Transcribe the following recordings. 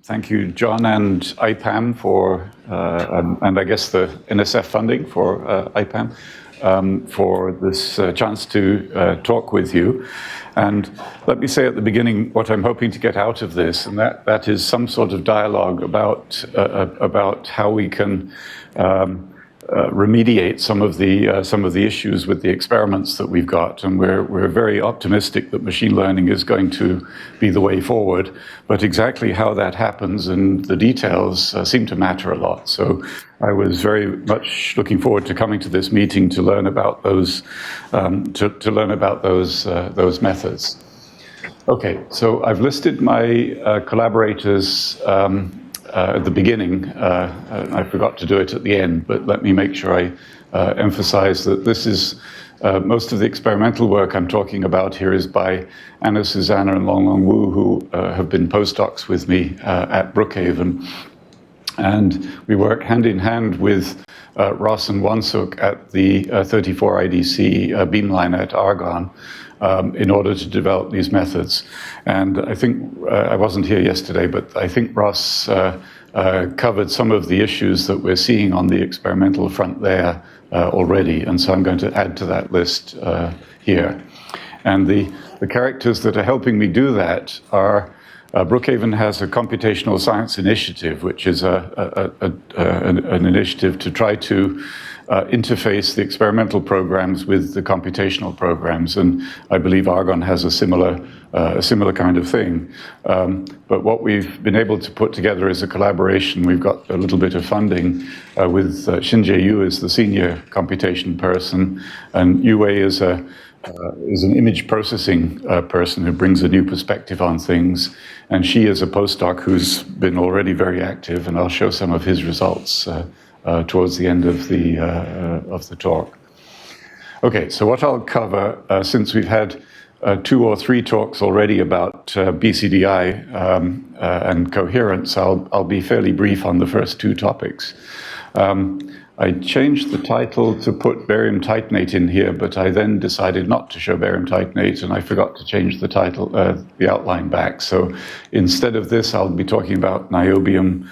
Thank you, John and IPAM for, and I guess the NSF funding for IPAM, for this chance to talk with you. And let me say at the beginning what I'm hoping to get out of this, and that is some sort of dialogue about how we can remediate some of the issues with the experiments that we've got, and we're very optimistic that machine learning is going to be the way forward. But exactly how that happens and the details seem to matter a lot. So I was very much looking forward to coming to this meeting to learn about those those methods. Okay, so I've listed my collaborators. At the beginning, I forgot to do it at the end, but let me make sure I emphasize that this is most of the experimental work I'm talking about here is by Anna Susanna and Longlong Wu, who have been postdocs with me at Brookhaven. And we work hand in hand with Ross and Wansuk at the 34 IDC beamline at Argonne in order to develop these methods. And I think, I wasn't here yesterday, but I think Ross covered some of the issues that we're seeing on the experimental front there already. And so I'm going to add to that list here. And the characters that are helping me do that are Brookhaven has a computational science initiative, which is an initiative to try to interface the experimental programs with the computational programs, and I believe Argonne has a similar kind of thing. But what we've been able to put together is a collaboration. We've got a little bit of funding with Xinjie Yu as the senior computation person, and Yu Wei is an image processing person who brings a new perspective on things, and she is a postdoc who's been already very active, and I'll show some of his results towards the end of the talk. Okay, so what I'll cover, since we've had 2 or 3 talks already about BCDI and coherence, I'll be fairly brief on the first 2 topics. I changed the title to put barium titanate in here, but I then decided not to show barium titanate, and I forgot to change the title, the outline back. So instead of this, I'll be talking about niobium,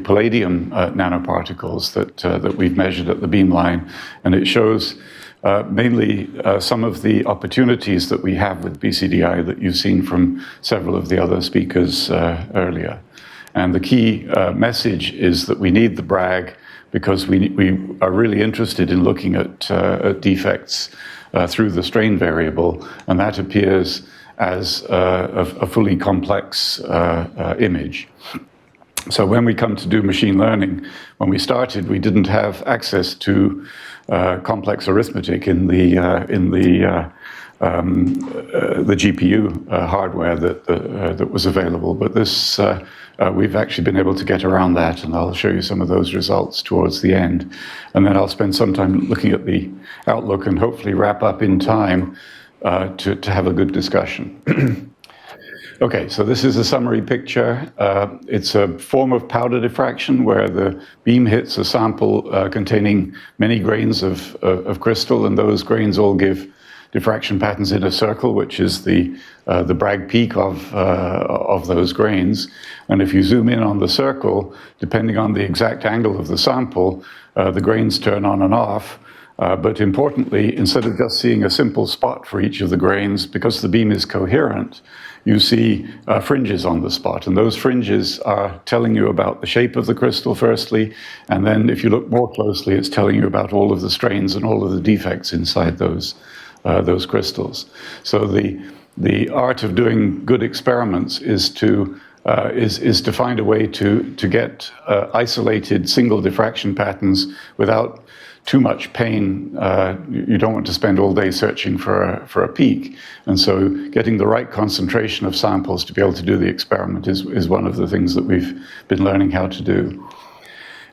palladium nanoparticles that we've measured at the beamline, and it shows mainly some of the opportunities that we have with BCDI that you've seen from several of the other speakers earlier. And the key message is that we need the Bragg because we are really interested in looking at defects through the strain variable, and that appears as a fully complex image. So when we come to do machine learning, when we started, we didn't have access to complex arithmetic in the GPU hardware that was available. But this we've actually been able to get around that, and I'll show you some of those results towards the end. And then I'll spend some time looking at the outlook and hopefully wrap up in time to have a good discussion. Okay, so this is a summary picture. It's a form of powder diffraction where the beam hits a sample containing many grains of crystal, and those grains all give diffraction patterns in a circle, which is the Bragg peak of those grains. And if you zoom in on the circle, depending on the exact angle of the sample, the grains turn on and off. But importantly, instead of just seeing a simple spot for each of the grains, because the beam is coherent, you see fringes on the spot. And those fringes are telling you about the shape of the crystal, firstly. And then if you look more closely, it's telling you about all of the strains and all of the defects inside those crystals. So the art of doing good experiments is to find a way to get isolated single diffraction patterns without too much pain. You don't want to spend all day searching for a peak. And so getting the right concentration of samples to be able to do the experiment is one of the things that we've been learning how to do.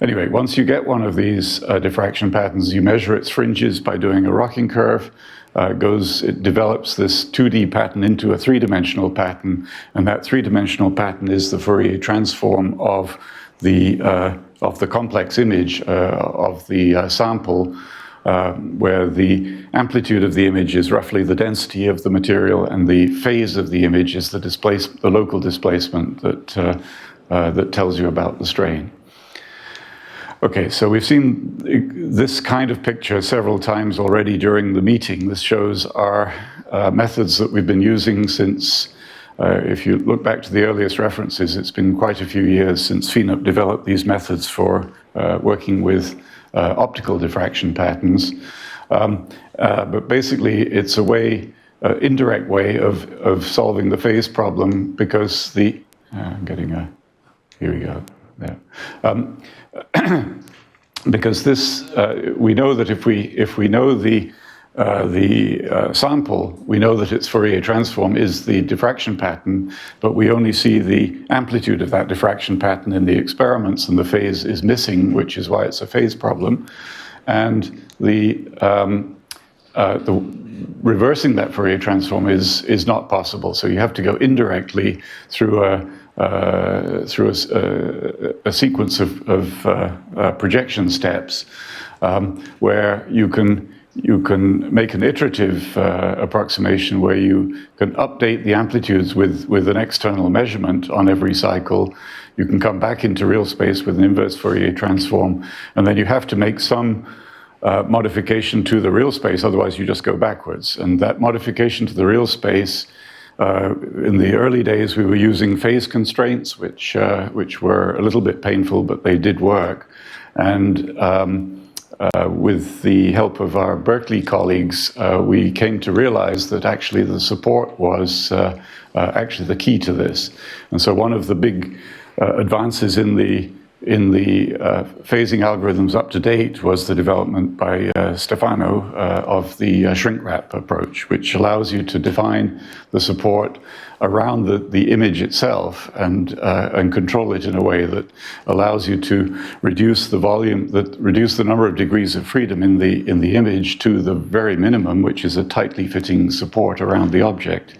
Anyway, once you get one of these diffraction patterns, you measure its fringes by doing a rocking curve. It develops this 2D pattern into a 3-dimensional pattern, and that 3-dimensional pattern is the Fourier transform of the complex image of the sample where the amplitude of the image is roughly the density of the material, and the phase of the image is the local displacement that tells you about the strain. Okay, so we've seen this kind of picture several times already during the meeting. This shows our methods that we've been using since, if you look back to the earliest references, it's been quite a few years since FINUP developed these methods for working with optical diffraction patterns. But basically, it's a way, indirect way of solving the phase problem, because the, I'm getting a, here we go, there. Because this, we know that if we know the sample, we know that its Fourier transform is the diffraction pattern, but we only see the amplitude of that diffraction pattern in the experiments, and the phase is missing, which is why it's a phase problem. And the reversing that Fourier transform is not possible. So you have to go indirectly through a sequence of projection steps, where you can make an iterative approximation where you can update the amplitudes with an external measurement on every cycle. You can come back into real space with an inverse Fourier transform, and then you have to make some modification to the real space, otherwise you just go backwards. And that modification to the real space, in the early days we were using phase constraints, which were a little bit painful, but they did work. And with the help of our Berkeley colleagues, we came to realize that actually the support was actually the key to this. And so one of the big advances in the phasing algorithms up to date was the development by Stefano of the shrink wrap approach, which allows you to define the support around the image itself and control it in a way that allows you to reduce the volume, reduce the number of degrees of freedom in the image to the very minimum, which is a tightly fitting support around the object.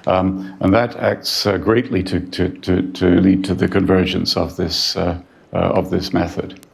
And that acts greatly to lead to the convergence of this method.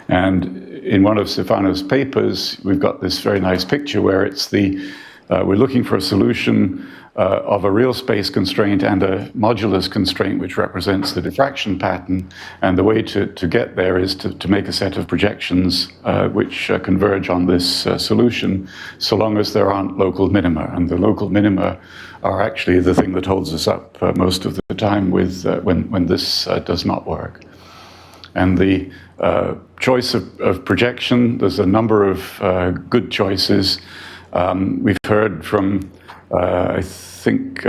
And in one of Stefano's papers, we've got this very nice picture where it's we're looking for a solution of a real space constraint and a modulus constraint, which represents the diffraction pattern. And the way to get there is to make a set of projections which converge on this solution, so long as there aren't local minima. And the local minima are actually the thing that holds us up most of the time with when this does not work. And the choice of projection, there's a number of good choices. We've heard from, I think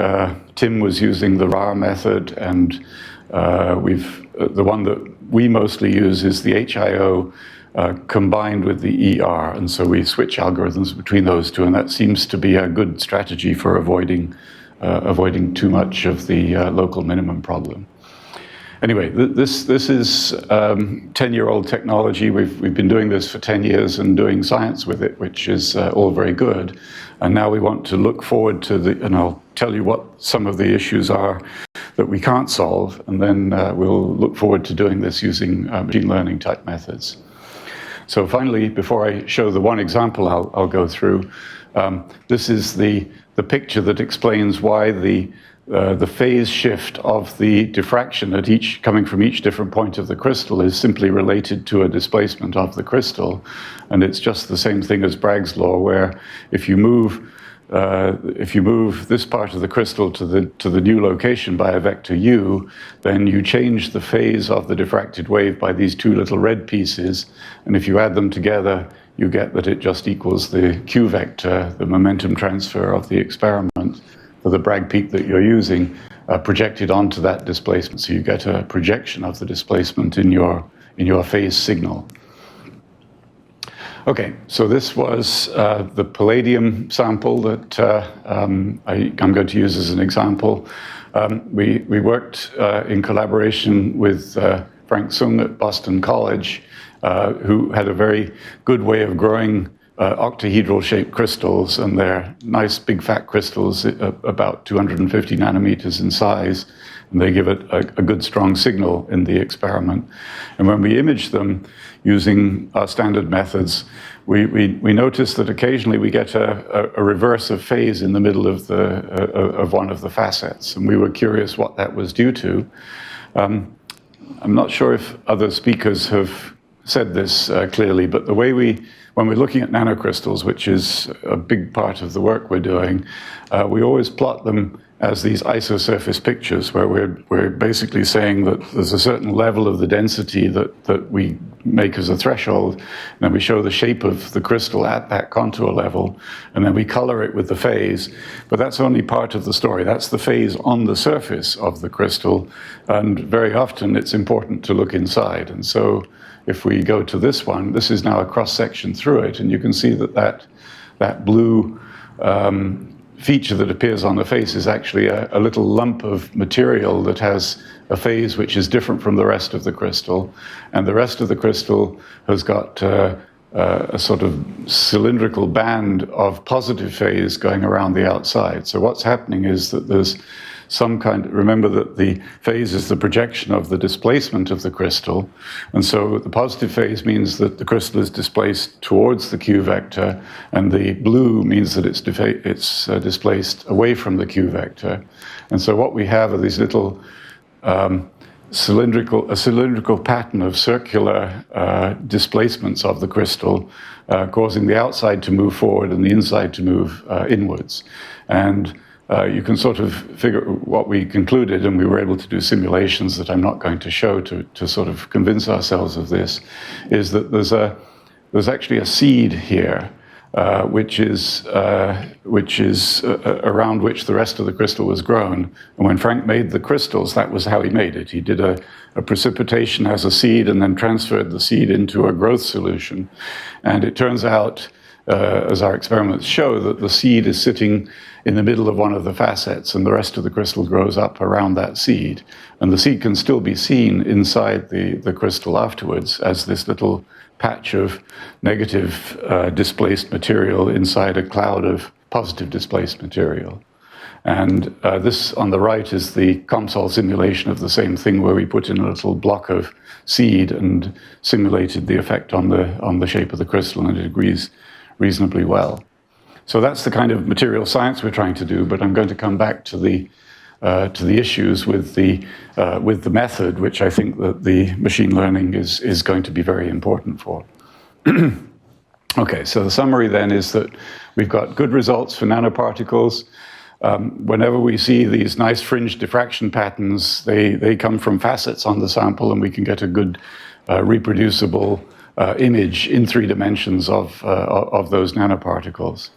Tim was using the RAR method, and the one that we mostly use is the HIO combined with the ER. And so we switch algorithms between those two, and that seems to be a good strategy for avoiding too much of the local minimum problem. Anyway, this is 10-year-old technology. We've been doing this for 10 years and doing science with it, which is all very good. And now we want to look forward to and I'll tell you what some of the issues are that we can't solve, and then we'll look forward to doing this using machine learning type methods. So finally, before I show the one example I'll go through, this is the picture that explains why the phase shift of the diffraction coming from each different point of the crystal is simply related to a displacement of the crystal. And it's just the same thing as Bragg's law, where if you move this part of the crystal to the new location by a vector u, then you change the phase of the diffracted wave by these two little red pieces. And if you add them together, you get that it just equals the q vector, the momentum transfer of the experiment for the Bragg peak that you're using, projected onto that displacement. So you get a projection of the displacement in your phase signal. Okay, so this was the palladium sample that I'm going to use as an example. We worked in collaboration with Frank Sung at Boston College, who had a very good way of growing octahedral shaped crystals, and they're nice big fat crystals about 250 nanometers in size. and they give it a good strong signal in the experiment. And when we image them using our standard methods, we notice that occasionally we get a reverse of phase in the middle of one of the facets, and we were curious what that was due to. I'm not sure if other speakers have said this clearly, but the way when we're looking at nanocrystals, which is a big part of the work we're doing, we always plot them as these isosurface pictures, where we're basically saying that there's a certain level of the density that we make as a threshold, and then we show the shape of the crystal at that contour level, and then we color it with the phase. But that's only part of the story. That's the phase on the surface of the crystal, and very often it's important to look inside. And so if we go to this one, this is now a cross-section through it, and you can see that blue feature that appears on the face is actually a little lump of material that has a phase which is different from the rest of the crystal, and the rest of the crystal has got a sort of cylindrical band of positive phase going around the outside. So what's happening is that there's some kind, remember that the phase is the projection of the displacement of the crystal, and so the positive phase means that the crystal is displaced towards the Q vector, and the blue means that it's displaced away from the Q vector. And so what we have are these little cylindrical pattern of circular displacements of the crystal, causing the outside to move forward and the inside to move inwards. And you can sort of figure what we concluded, and we were able to do simulations that I'm not going to show to sort of convince ourselves of this, is that there's actually a seed here, which is around which the rest of the crystal was grown. And when Frank made the crystals, that was how he made it. He did a precipitation as a seed and then transferred the seed into a growth solution. And it turns out, as our experiments show, that the seed is sitting in the middle of one of the facets, and the rest of the crystal grows up around that seed. And the seed can still be seen inside the crystal afterwards as this little patch of negative displaced material inside a cloud of positive displaced material. And this on the right is the COMSOL simulation of the same thing, where we put in a little block of seed and simulated the effect on the shape of the crystal, and it agrees reasonably well. So that's the kind of material science we're trying to do, but I'm going to come back to the issues with the method, which I think that the machine learning is going to be very important for. Okay, so the summary then is that we've got good results for nanoparticles. Whenever we see these nice fringe diffraction patterns, they come from facets on the sample, and we can get a good reproducible image in 3 dimensions of those nanoparticles.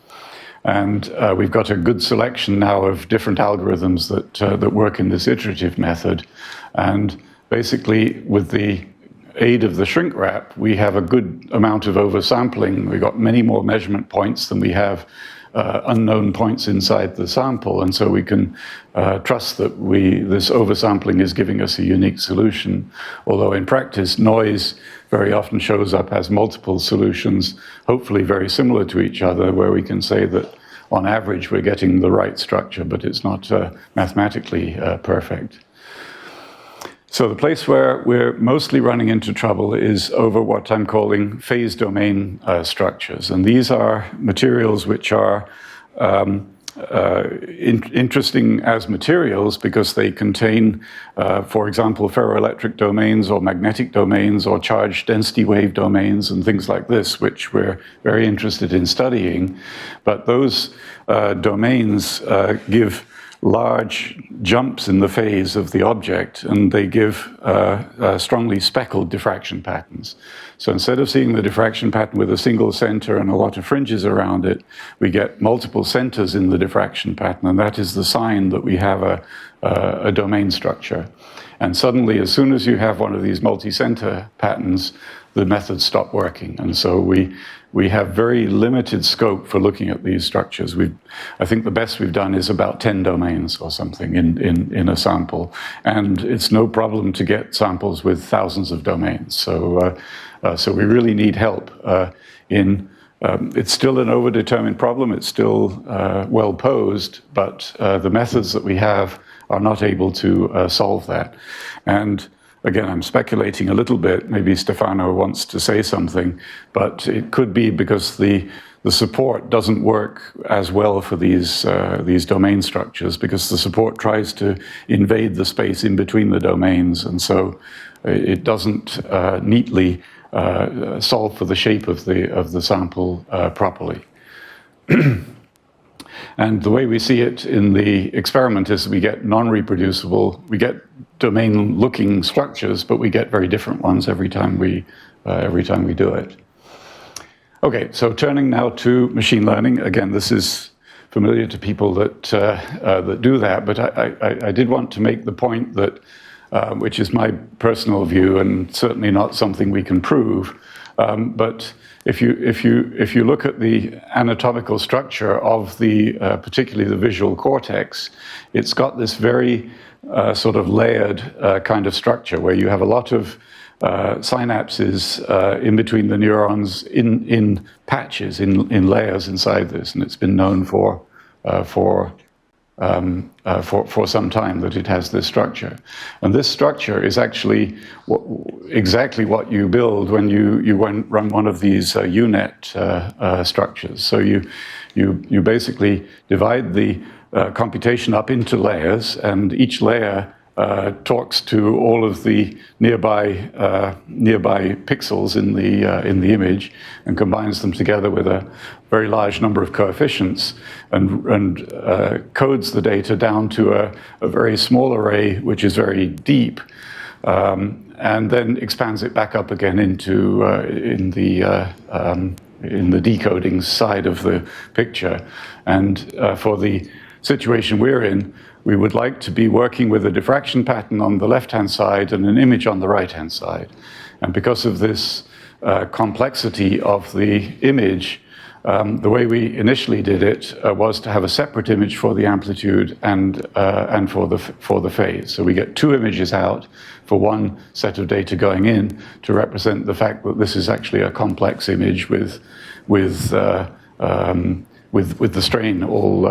And we've got a good selection now of different algorithms that work in this iterative method. And basically, with the aid of the shrink wrap, we have a good amount of oversampling. We've got many more measurement points than we have unknown points inside the sample. And so we can trust that this oversampling is giving us a unique solution. Although in practice, noise very often shows up as multiple solutions, hopefully very similar to each other, where we can say that on average we're getting the right structure, but it's not mathematically perfect. So the place where we're mostly running into trouble is over what I'm calling phase domain structures. And these are materials which are interesting as materials because they contain, for example, ferroelectric domains or magnetic domains or charge density wave domains and things like this, which we're very interested in studying. But those domains give large jumps in the phase of the object, and they give strongly speckled diffraction patterns. So instead of seeing the diffraction pattern with a single center and a lot of fringes around it, we get multiple centers in the diffraction pattern, and that is the sign that we have a domain structure. And suddenly, as soon as you have one of these multi-center patterns, the methods stop working. And so we have very limited scope for looking at these structures. I think the best we've done is about 10 domains or something in a sample. And it's no problem to get samples with thousands of domains. So we really need help it's still an overdetermined problem. It's still well posed, but the methods that we have are not able to solve that. And again, I'm speculating a little bit. Maybe Stefano wants to say something, but it could be because the support doesn't work as well for these domain structures, because the support tries to invade the space in between the domains, and so it doesn't neatly solve for the shape of the sample properly. And the way we see it in the experiment is we get non-reproducible, we get domain-looking structures, but we get very different ones every time we do it. Okay, so turning now to machine learning. Again, this is familiar to people that do that, but I did want to make the point that, which is my personal view and certainly not something we can prove, but if you look at the anatomical structure of particularly the visual cortex, it's got this very sort of layered kind of structure where you have a lot of synapses in between the neurons in patches, in layers inside this, and it's been known for some time that it has this structure. And this structure is actually exactly what you build when you run one of these UNet structures. So you basically divide the computation up into layers, and each layer talks to all of the nearby pixels in the image and combines them together with a very large number of coefficients and codes the data down to a very small array, which is very deep, and then expands it back up again into in the decoding side of the picture. And for the situation we're in, we would like to be working with a diffraction pattern on the left-hand side and an image on the right-hand side. And because of this complexity of the image, the way we initially did it was to have a separate image for the amplitude and for the phase. So we get two images out for one set of data going in to represent the fact that this is actually a complex image with the strain all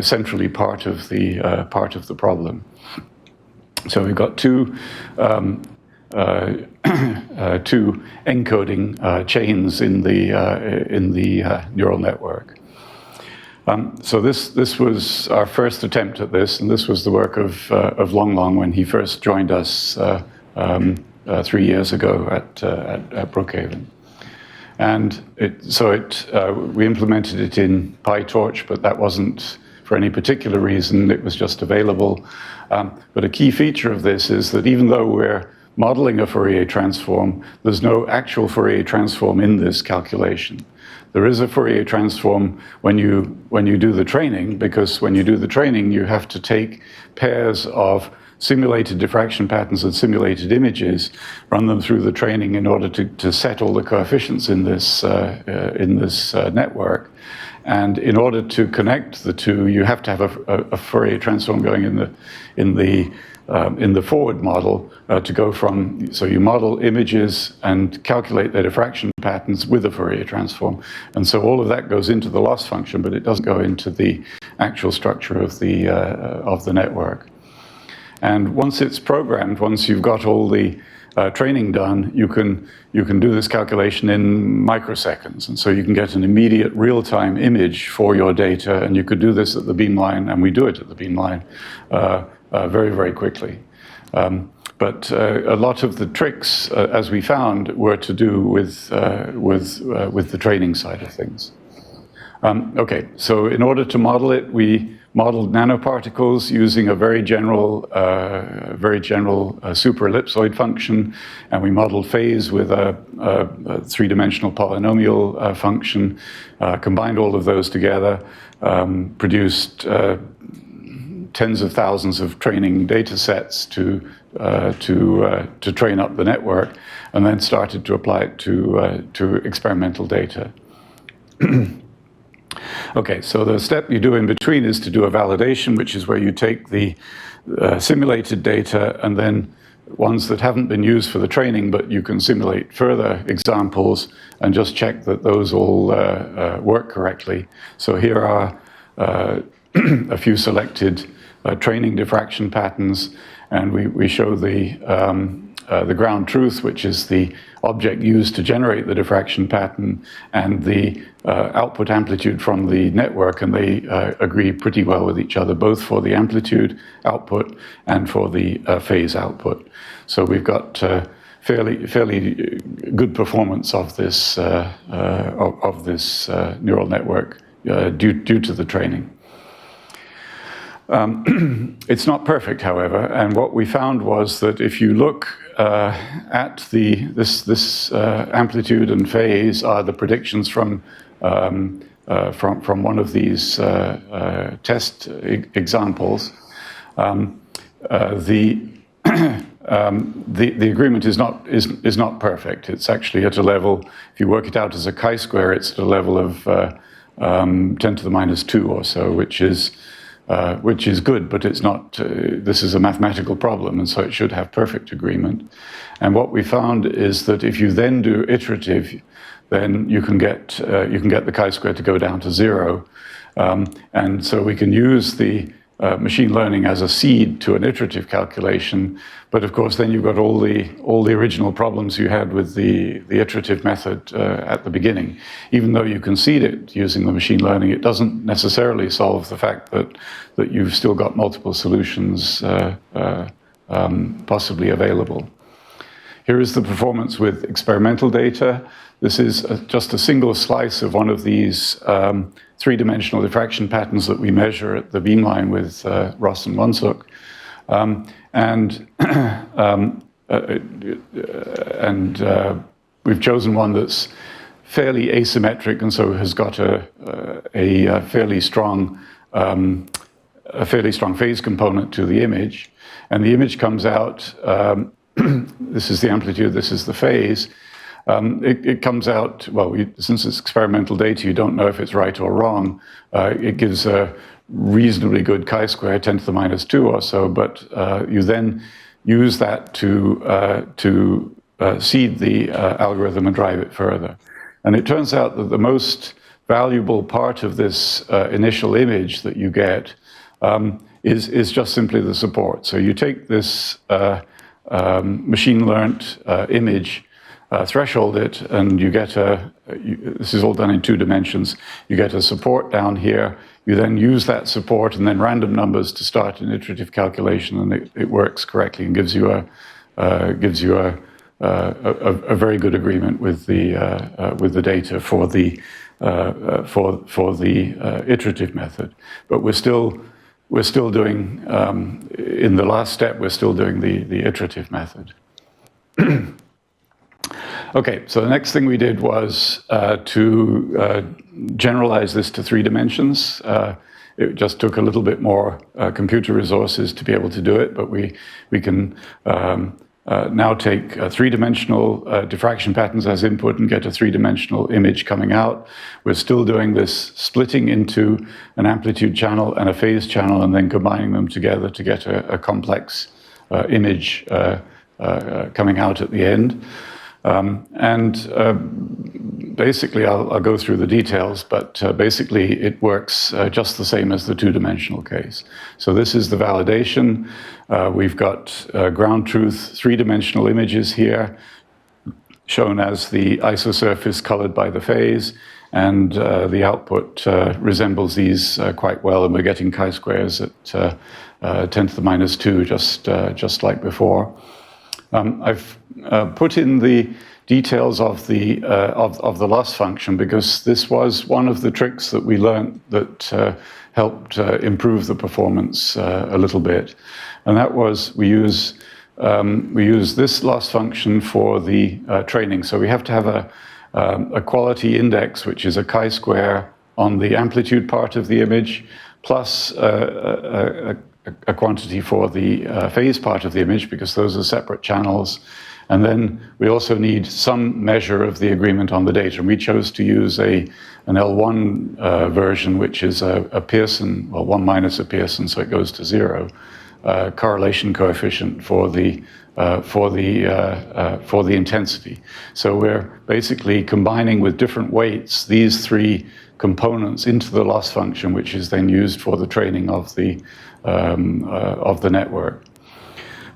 centrally part of the problem. So we've got two encoding chains in the neural network. So this was our first attempt at this, and this was the work of Long Long when he first joined us 3 years ago at Brookhaven. And we implemented it in PyTorch, but that wasn't for any particular reason. It was just available. But a key feature of this is that even though we're modeling a Fourier transform, there's no actual Fourier transform in this calculation. There is a Fourier transform when you do the training, because when you do the training, you have to take pairs of simulated diffraction patterns and simulated images, run them through the training in order to set all the coefficients in this network. And in order to connect the two, you have to have a Fourier transform going in the forward model to go from. So you model images and calculate their diffraction patterns with a Fourier transform, and so all of that goes into the loss function, but it doesn't go into the actual structure of the network. And once it's programmed, once you've got all the training done, you can do this calculation in microseconds. And so you can get an immediate real-time image for your data, and you could do this at the beamline, and we do it at the beamline very, very quickly. But a lot of the tricks, as we found, were to do with the training side of things. Okay, so in order to model it, we modeled nanoparticles using a very general super ellipsoid function, and we modeled phase with a three-dimensional polynomial function, combined all of those together, produced tens of thousands of training data sets to train up the network, and then started to apply it to experimental data. Okay, so the step you do in between is to do a validation, which is where you take the simulated data and then ones that haven't been used for the training, but you can simulate further examples and just check that those all work correctly. So here are a few selected training diffraction patterns, and we show the ground truth, which is the object used to generate the diffraction pattern, and the output amplitude from the network, and they agree pretty well with each other, both for the amplitude output and for the phase output. So we've got fairly good performance of this neural network due to the training. It's not perfect, however, and what we found was that if you look at this amplitude and phase are the predictions from one of these test examples. The agreement is not perfect. It's actually at a level. If you work it out as a chi-square, it's at a level of 10 to the minus 2 or so, which is good, but it's not. This is a mathematical problem, and so it should have perfect agreement. And what we found is that if you then do iterative, then you can get the chi-square to go down to 0, and so we can use the machine learning as a seed to an iterative calculation. But of course, then you've got all the original problems you had with the iterative method at the beginning. Even though you can seed it using the machine learning, it doesn't necessarily solve the fact that you've still got multiple solutions possibly available. Here is the performance with experimental data. This is just a single slice of one of these three-dimensional diffraction patterns that we measure at the beamline with Ross and Wansuk. We've chosen one that's fairly asymmetric, and so has got a fairly strong phase component to the image. And the image comes out. This is the amplitude. This is the phase. It comes out, well, since it's experimental data, you don't know if it's right or wrong. It gives a reasonably good chi-square, 10 to the minus 2 or so, but you then use that to seed the algorithm and drive it further. And it turns out that the most valuable part of this initial image that you get is just simply the support. So you take this machine-learned image, threshold it, and you get this is all done in 2 dimensions. You get a support down here. You then use that support and then random numbers to start an iterative calculation, and it works correctly and gives you a very good agreement with the data for the iterative method. But we're still doing in the last step. We're still doing the iterative method. Okay, so the next thing we did was to generalize this to 3 dimensions. It just took a little bit more computer resources to be able to do it, but we can now take 3-dimensional diffraction patterns as input and get a 3-dimensional image coming out. We're still doing this splitting into an amplitude channel and a phase channel, and then combining them together to get a complex image coming out at the end. Basically, I'll go through the details, but basically it works just the same as the 2-dimensional case. So this is the validation. We've got ground truth 3-dimensional images here, shown as the isosurface colored by the phase, and the output resembles these quite well, and we're getting chi-squares at 10 to the minus 2, just like before. I've put in the details of the loss function, because this was one of the tricks that we learned that helped improve the performance a little bit, and that was we use this loss function for the training. So we have to have a quality index, which is a chi-square on the amplitude part of the image, plus a quantity for the phase part of the image, because those are separate channels. And then we also need some measure of the agreement on the data. And we chose to use an L1 version, which is a Pearson, well, 1 minus a Pearson, so it goes to 0, correlation coefficient for the intensity. So we're basically combining with different weights these 3 components into the loss function, which is then used for the training of the of the network.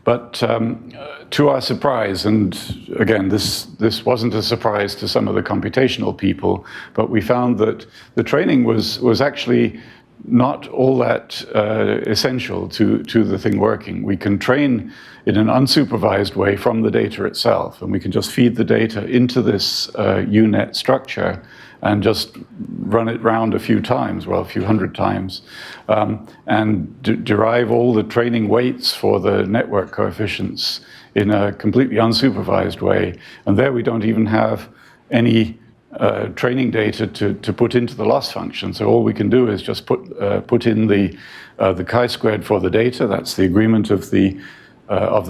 But to our surprise, and again, this wasn't a surprise to some of the computational people, but we found that the training was actually not all that essential to the thing working. We can train in an unsupervised way from the data itself, and we can just feed the data into this UNet structure and just run it round a few times, well, a few hundred times, and derive all the training weights for the network coefficients in a completely unsupervised way. And there we don't even have any training data to put into the loss function. So all we can do is just put in the chi-squared for the data. That's the agreement of the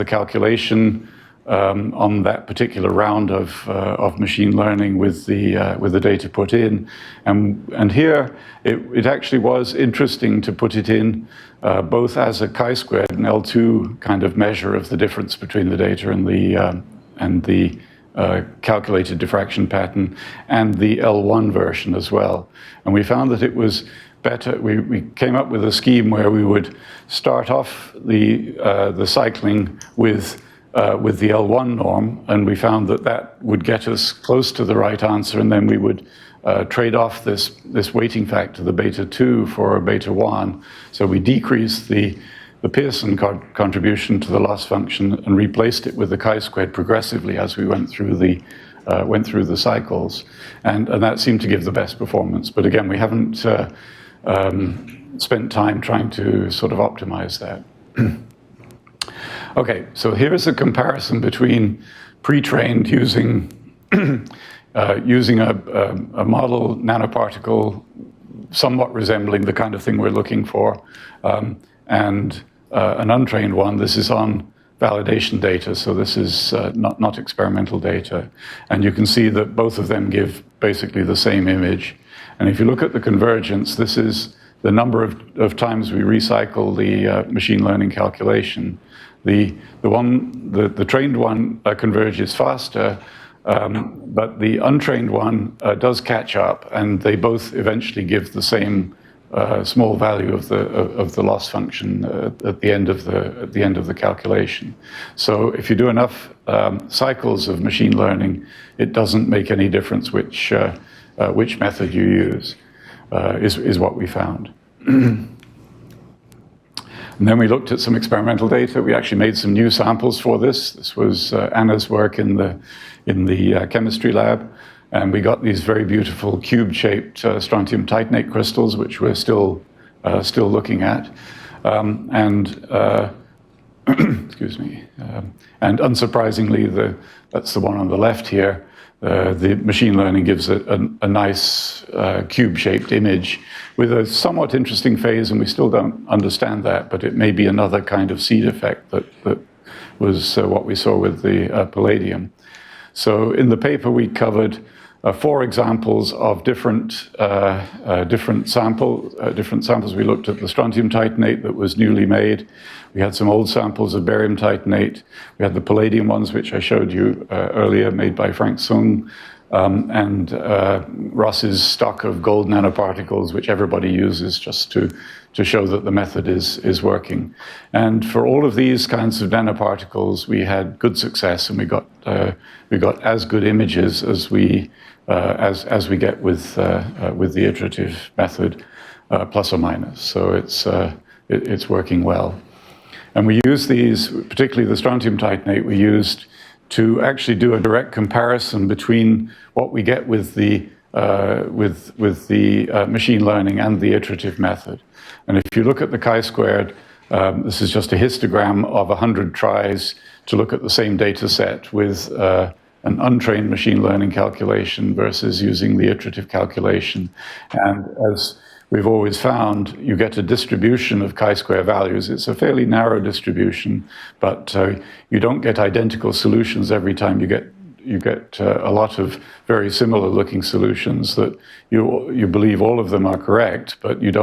calculation on that particular round of machine learning with the data put in, and here it actually was interesting to put it in both as a chi-squared and L2 kind of measure of the difference between the data and the calculated diffraction pattern, and the L1 version as well. And we found that it was better. We came up with a scheme where we would start off the cycling with the L1 norm, and we found that would get us close to the right answer, and then we would trade off this weighting factor, the beta 2 for a beta 1. So we decreased the Pearson contribution to the loss function and replaced it with the chi-squared progressively as we went through the cycles, and that seemed to give the best performance. But again, we haven't spent time trying to sort of optimize that. Okay, so here's a comparison between pre-trained using using a model nanoparticle somewhat resembling the kind of thing we're looking for, and an untrained one. This is on validation data, so this is not experimental data. And you can see that both of them give basically the same image. And if you look at the convergence, this is the number of times we recycle the machine learning calculation. The trained one converges faster, but the untrained one does catch up, and they both eventually give the same small value of the loss function at the end of the calculation. So if you do enough cycles of machine learning, it doesn't make any difference which method you use, is what we found. And then we looked at some experimental data. We actually made some new samples for this. This was Anna's work in the chemistry lab. And we got these very beautiful cube-shaped strontium titanate crystals, which we're still looking at. Excuse me. And unsurprisingly, that's the one on the left here. The machine learning gives a nice cube-shaped image with a somewhat interesting phase, and we still don't understand that, but it may be another kind of seed effect that was what we saw with the palladium. So in the paper, we covered 4 examples of different samples. We looked at the strontium titanate that was newly made. We had some old samples of barium titanate. We had the palladium ones, which I showed you earlier, made by Frank Sung, and Ross's stock of gold nanoparticles, which everybody uses just to show that the method is working. And for all of these kinds of nanoparticles, we had good success, and we got as good images as we get with the iterative method, plus or minus. So it's working well. And we use these, particularly the strontium titanate, we used to actually do a direct comparison between what we get with the machine learning and the iterative method. And if you look at the chi-squared, this is just a histogram of 100 tries to look at the same data set with an untrained machine learning calculation versus using the iterative calculation. And as we've always found, you get a distribution of chi-square values. It's a fairly narrow distribution, but you don't get identical solutions every time. You get a lot of very similar looking solutions that you believe all of them are correct, but you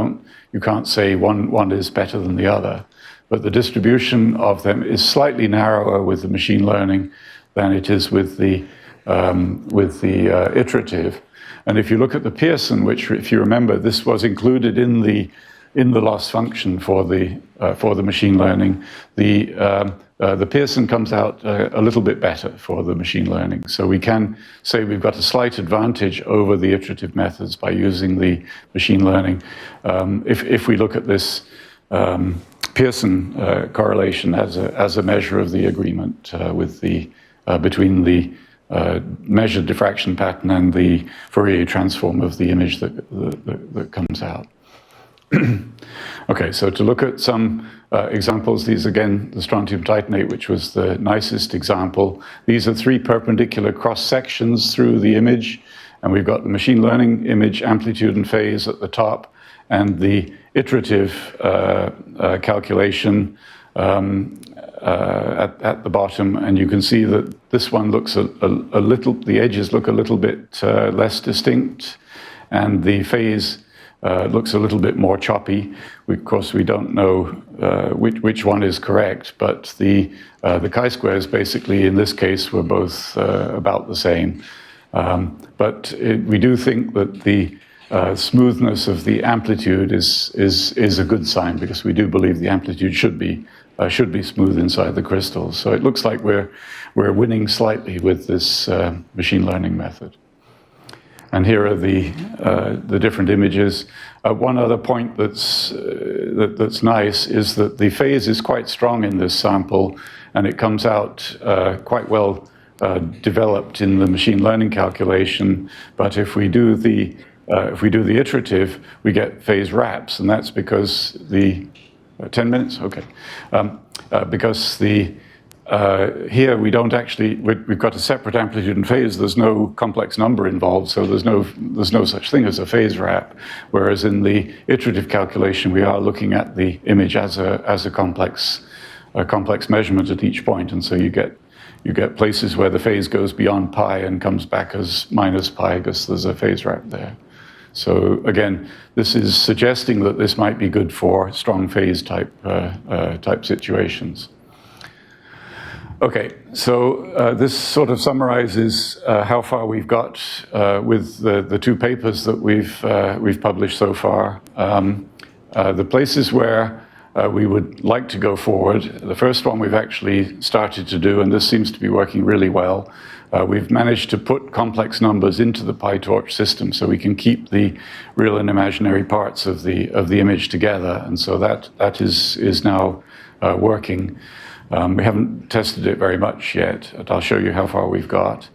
can't say one is better than the other. But the distribution of them is slightly narrower with the machine learning than it is with the iterative. And if you look at the Pearson, which, if you remember, this was included in the in the loss function for the machine learning, the Pearson comes out a little bit better for the machine learning. So we can say we've got a slight advantage over the iterative methods by using the machine learning. If we look at this Pearson correlation as a measure of the agreement with between the measured diffraction pattern and the Fourier transform of the image that comes out. Okay, so to look at some examples, these again, the strontium titanate, which was the nicest example. These are 3 perpendicular cross sections through the image, and we've got the machine learning image amplitude and phase at the top, and the iterative calculation at the bottom, and you can see that this one looks a little, the edges look a little bit less distinct, and the phase looks a little bit more choppy. Of course, we don't know which one is correct, but the chi-squares basically in this case were both about the same. But we do think that the smoothness of the amplitude is a good sign, because we do believe the amplitude should be smooth inside the crystals. So it looks like we're winning slightly with this machine learning method. And here are the different images. One other point that's nice is that the phase is quite strong in this sample, and it comes out quite well developed in the machine learning calculation. But if we do the iterative, we get phase wraps, and that's because 10 minutes, okay, because here we don't actually, we've got a separate amplitude and phase. There's no complex number involved, so there's no such thing as a phase wrap. Whereas in the iterative calculation, we are looking at the image as a complex measurement at each point, and so you get places where the phase goes beyond pi and comes back as minus pi because there's a phase wrap there. So again, this is suggesting that this might be good for strong phase type situations. Okay, so this sort of summarizes how far we've got with the 2 papers that we've published so far. The places where we would like to go forward, the first one we've actually started to do, and this seems to be working really well. We've managed to put complex numbers into the PyTorch system, so we can keep the real and imaginary parts of the image together, and so that is now working. We haven't tested it very much yet, but I'll show you how far we've got.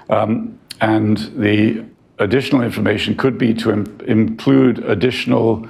And the additional information could be to include additional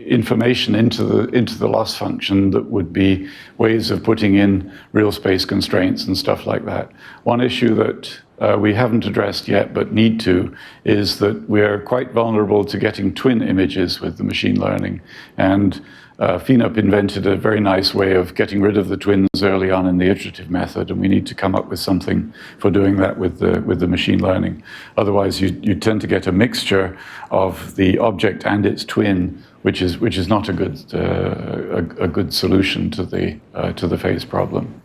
information into the loss function that would be ways of putting in real space constraints and stuff like that. One issue that we haven't addressed yet but need to is that we're quite vulnerable to getting twin images with the machine learning, and FENUP invented a very nice way of getting rid of the twins early on in the iterative method, and we need to come up with something for doing that with the machine learning. Otherwise, you tend to get a mixture of the object and its twin, which is not a good solution to the phase problem.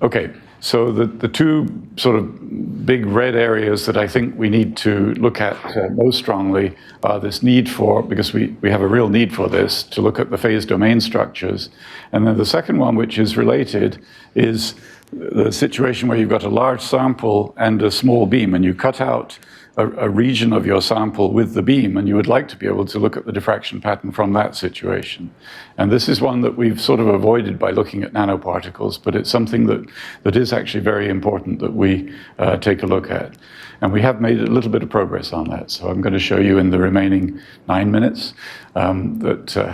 Okay. So the 2 sort of big red areas that I think we need to look at most strongly are this need for, because we have a real need for this, to look at the phase domain structures. And then the second one, which is related, is the situation where you've got a large sample and a small beam, and you cut out a region of your sample with the beam, and you would like to be able to look at the diffraction pattern from that situation. And this is one that we've sort of avoided by looking at nanoparticles, but it's something that is actually very important that we take a look at. And we have made a little bit of progress on that, so I'm going to show you in the remaining 9 minutes that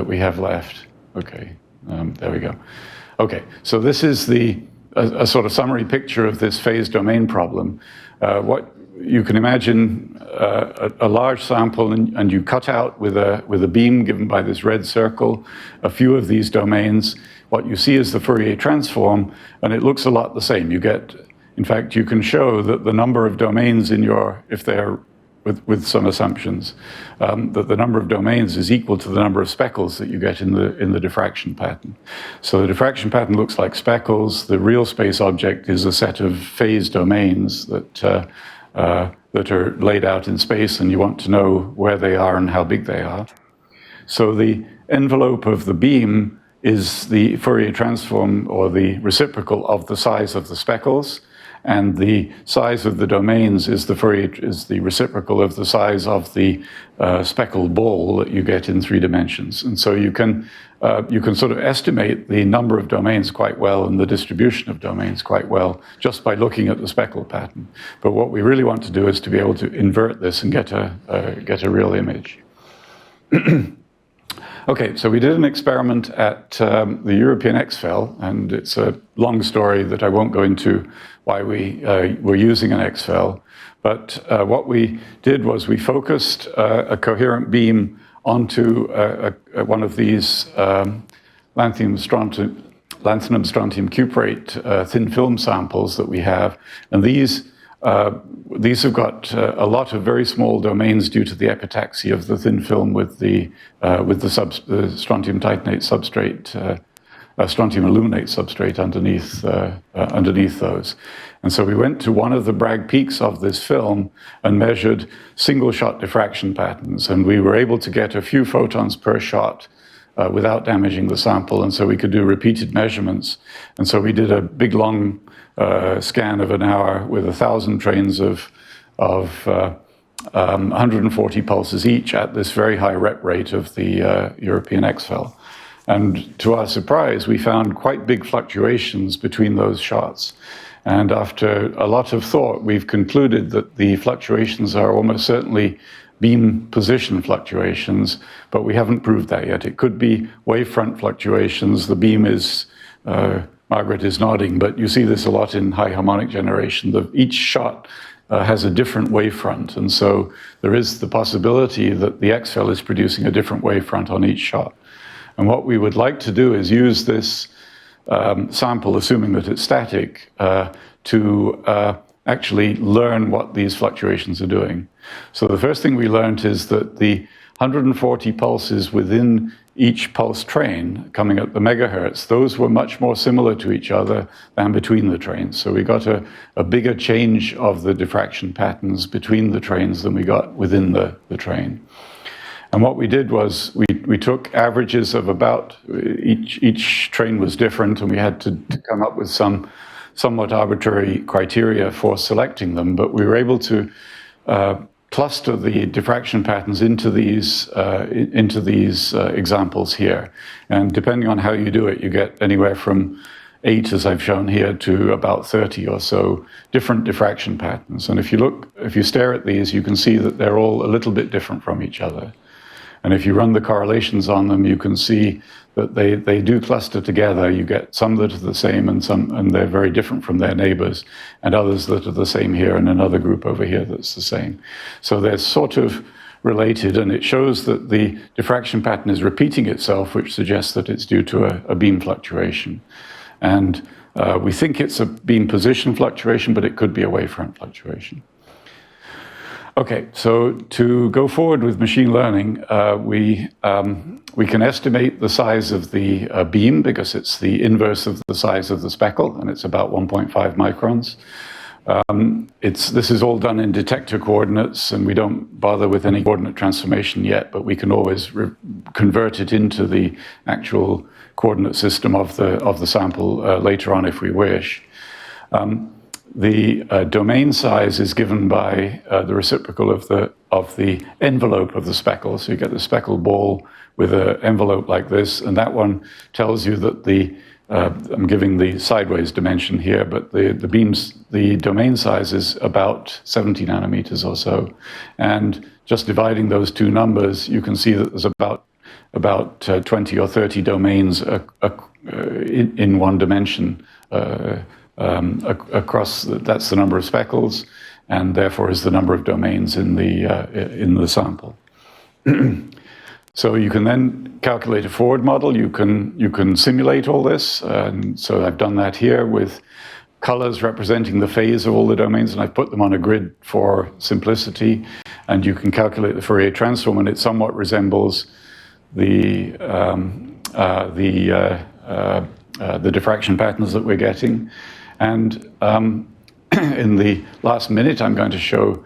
we have left. Okay, there we go. Okay, so this is a sort of summary picture of this phase domain problem. What you can imagine a large sample, and you cut out with a beam given by this red circle a few of these domains. What you see is the Fourier transform, and it looks a lot the same. You get, in fact, you can show that the number of domains in your, if they're with some assumptions, that the number of domains is equal to the number of speckles that you get in the diffraction pattern. So the diffraction pattern looks like speckles. The real space object is a set of phase domains that that are laid out in space, and you want to know where they are and how big they are. So the envelope of the beam is the Fourier transform, or the reciprocal of the size of the speckles, and the size of the domains is the reciprocal of the size of the speckled ball that you get in 3 dimensions. And so you can sort of estimate the number of domains quite well and the distribution of domains quite well just by looking at the speckle pattern. But what we really want to do is to be able to invert this and get a real image. Okay, so we did an experiment at the European XFEL, and it's a long story that I won't go into why we were using an XFEL. But what we did was we focused a coherent beam onto one of these lanthanum strontium cuprate thin film samples that we have, and these have got a lot of very small domains due to the epitaxy of the thin film with the strontium titanate substrate, strontium aluminate substrate underneath those. And so we went to one of the Bragg peaks of this film and measured single-shot diffraction patterns, and we were able to get a few photons per shot without damaging the sample, and so we could do repeated measurements. And so we did a big, long scan of an hour with 1,000 trains of 140 pulses each at this very high rep rate of the European XFEL. And to our surprise, we found quite big fluctuations between those shots. And after a lot of thought, we've concluded that the fluctuations are almost certainly beam position fluctuations, but we haven't proved that yet. It could be wavefront fluctuations. The beam is, Margaret is nodding, but you see this a lot in high harmonic generation. Each shot has a different wavefront, and so there is the possibility that the XFEL is producing a different wavefront on each shot. And what we would like to do is use this sample, assuming that it's static, to actually learn what these fluctuations are doing. So the first thing we learned is that the 140 pulses within each pulse train coming at the megahertz, those were much more similar to each other than between the trains. So we got a bigger change of the diffraction patterns between the trains than we got within the train. And what we did was we took averages of about, each train was different, and we had to come up with some somewhat arbitrary criteria for selecting them, but we were able to cluster the diffraction patterns into these examples here. And depending on how you do it, you get anywhere from 8, as I've shown here, to about 30 or so different diffraction patterns. And if you stare at these, you can see that they're all a little bit different from each other. And if you run the correlations on them, you can see that they do cluster together. You get some that are the same and they're very different from their neighbors, and others that are the same here, and another group over here that's the same. So they're sort of related, and it shows that the diffraction pattern is repeating itself, which suggests that it's due to a beam fluctuation. And we think it's a beam position fluctuation, but it could be a wavefront fluctuation. Okay, so to go forward with machine learning, we can estimate the size of the beam because it's the inverse of the size of the speckle, and it's about 1.5 microns. This is all done in detector coordinates, and we don't bother with any coordinate transformation yet, but we can always convert it into the actual coordinate system of the sample later on if we wish. The domain size is given by the reciprocal of the envelope of the speckle. So you get the speckled ball with an envelope like this, and that one tells you that I'm giving the sideways dimension here, but the domain size is about 70 nanometers or so. And just dividing those two numbers, you can see that there's about 20 or 30 domains in one dimension. Across, that's the number of speckles, and therefore is the number of domains in the sample. So you can then calculate a forward model. You can simulate all this, and so I've done that here with colors representing the phase of all the domains, and I've put them on a grid for simplicity. And you can calculate the Fourier transform, and it somewhat resembles the diffraction patterns that we're getting. And in the last minute, I'm going to show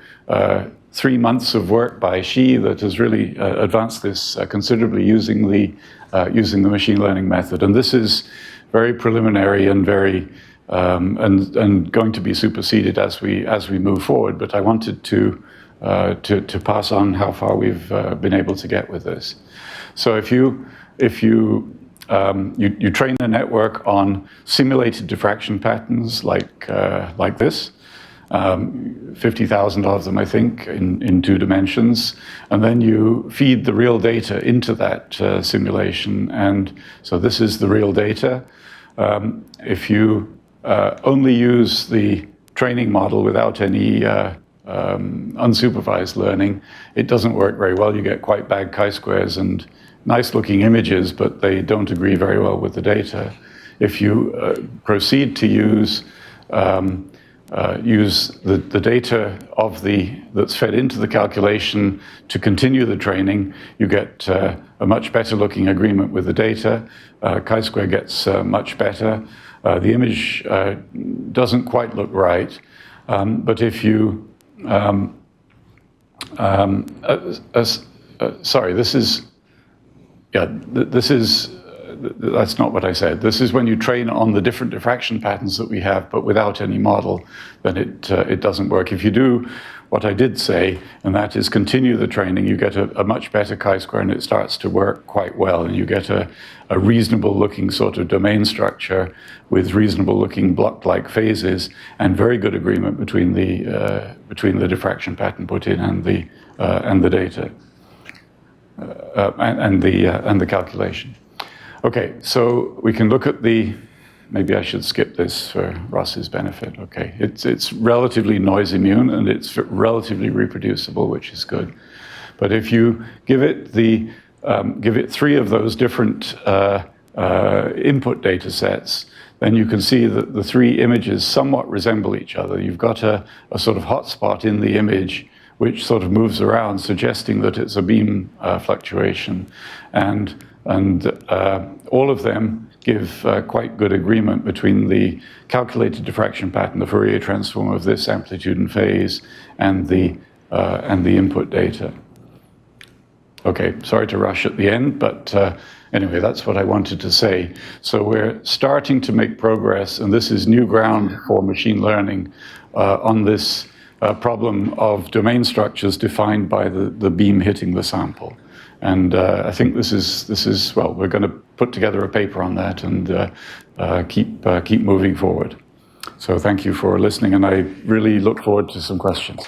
3 months of work by Xi that has really advanced this considerably using the machine learning method. And this is very preliminary and very and going to be superseded as we move forward. But I wanted to pass on how far we've been able to get with this. So if you train the network on simulated diffraction patterns like this, 50,000 of them, I think, in 2 dimensions, and then you feed the real data into that simulation. And so this is the real data. If you only use the training model without any unsupervised learning, it doesn't work very well. You get quite bad chi-squares and nice-looking images, but they don't agree very well with the data. If you proceed to use the data that's fed into the calculation to continue the training, you get a much better-looking agreement with the data. Chi-square gets much better. The image doesn't quite look right, but if you sorry, this is. Yeah, that's not what I said. This is when you train on the different diffraction patterns that we have, but without any model, then it doesn't work. If you do what I did say, and that is continue the training, you get a much better chi-square, and it starts to work quite well, and you get a reasonable-looking sort of domain structure with reasonable-looking block-like phases, and very good agreement between the diffraction pattern put in and the data. And the calculation. Okay, so we can look at maybe I should skip this for Ross's benefit. Okay, it's relatively noise immune and it's relatively reproducible, which is good. But if you give it 3 of those different input data sets, then you can see that the 3 images somewhat resemble each other. You've got a sort of hotspot in the image which sort of moves around, suggesting that it's a beam fluctuation. And all of them give quite good agreement between the calculated diffraction pattern, the Fourier transform of this amplitude and phase, and the input data. Okay, sorry to rush at the end, but anyway, that's what I wanted to say. So we're starting to make progress, and this is new ground for machine learning on this problem of domain structures defined by the beam hitting the sample. And I think this is well, we're going to put together a paper on that and keep moving forward. So thank you for listening, and I really look forward to some questions.